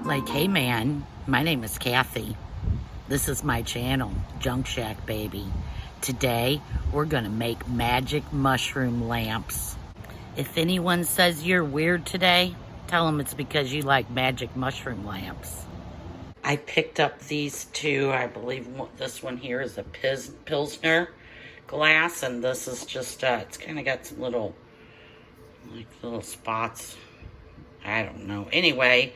Like, hey man, my name is Kathy. This is my channel, Junk Shack Baby. Today, we're gonna make magic mushroom lamps. If anyone says you're weird today, tell them it's because you like magic mushroom lamps. I picked up these two. I believe this one here is a Pilsner glass, and this is just, it's kind of got some little spots. I don't know. Anyway,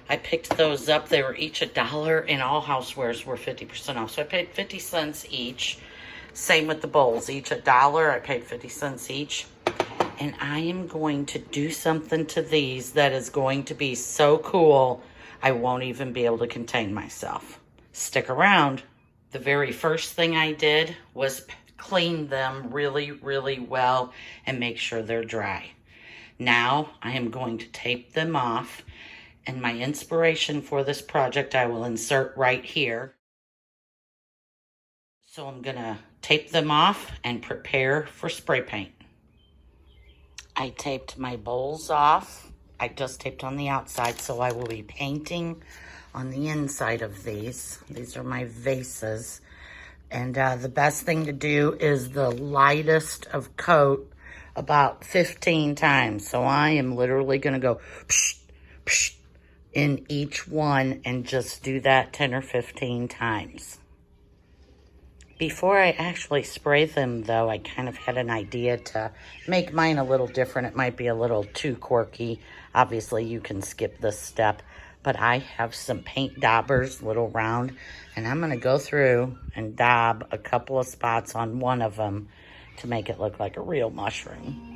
I picked those up. They were each $1, and all housewares were 50% off. So I paid 50 cents each. Same with the bowls, each $1. I paid 50 cents each. And I am going to do something to these that is going to be so cool, I won't even be able to contain myself. Stick around. The very first thing I did was clean them really, really well and make sure they're dry. Now I am going to tape them off, and my inspiration for this project I will insert right here. So I'm gonna tape them off and prepare for spray paint. I taped my bowls off. I just taped on the outside, so I will be painting on the inside of these. These are my vases. And the best thing to do is the lightest of coat about 15 times. So I am literally gonna go psh, psh, in each one and just do that 10 or 15 times. Before I actually spray them, though, I kind of had an idea to make mine a little different. It might be a little too quirky. Obviously, you can skip this step. But I have some paint daubers, little round, and I'm going to go through and daub a couple of spots on one of them to make it look like a real mushroom.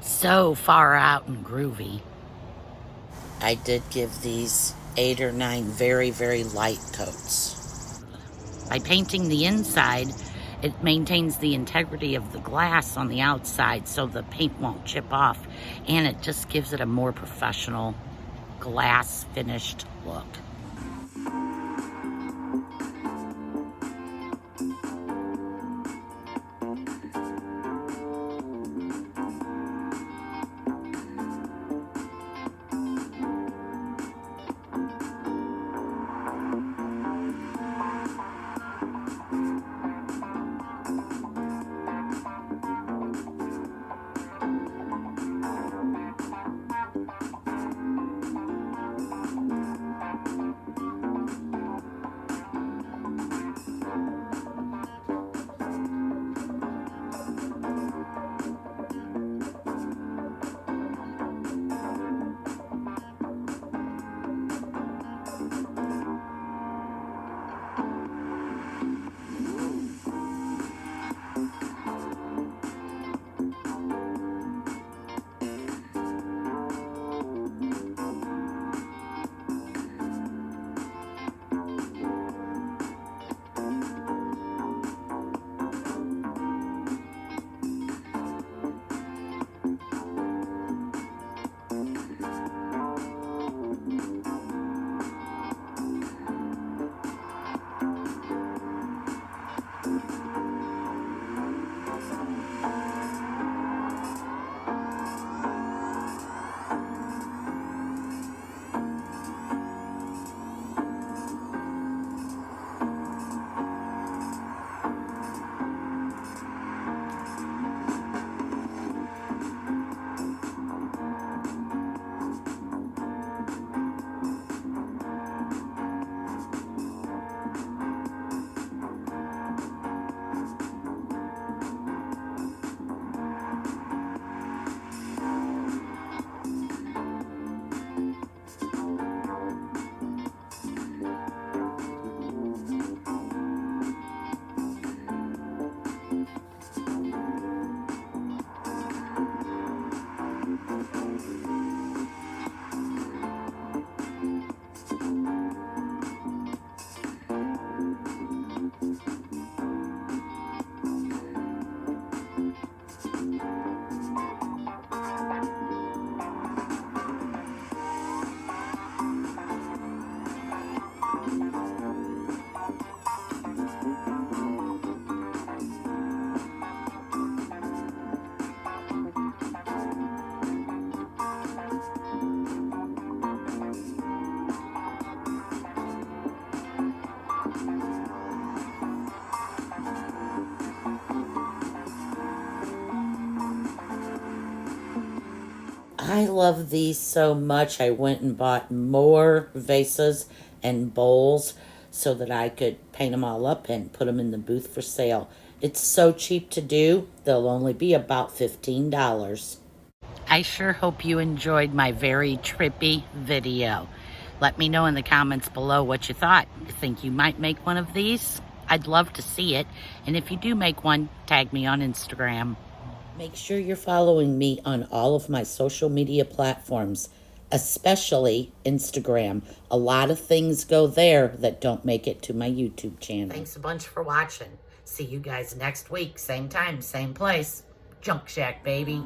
So far out and groovy. I did give these 8 or 9 very, very light coats. By painting the inside, it maintains the integrity of the glass on the outside so the paint won't chip off, and it just gives it a more professional glass finished look. I love these so much. I went and bought more vases and bowls so that I could paint them all up and put them in the booth for sale. It's so cheap to do. They'll only be about $15. I sure hope you enjoyed my very trippy video. Let me know in the comments below what you thought. You think you might make one of these? I'd love to see it. And if you do make one, tag me on Instagram. Make sure you're following me on all of my social media platforms, especially Instagram. A lot of things go there that don't make it to my YouTube channel. Thanks a bunch for watching. See you guys next week. Same time, same place. Junk Shack, baby.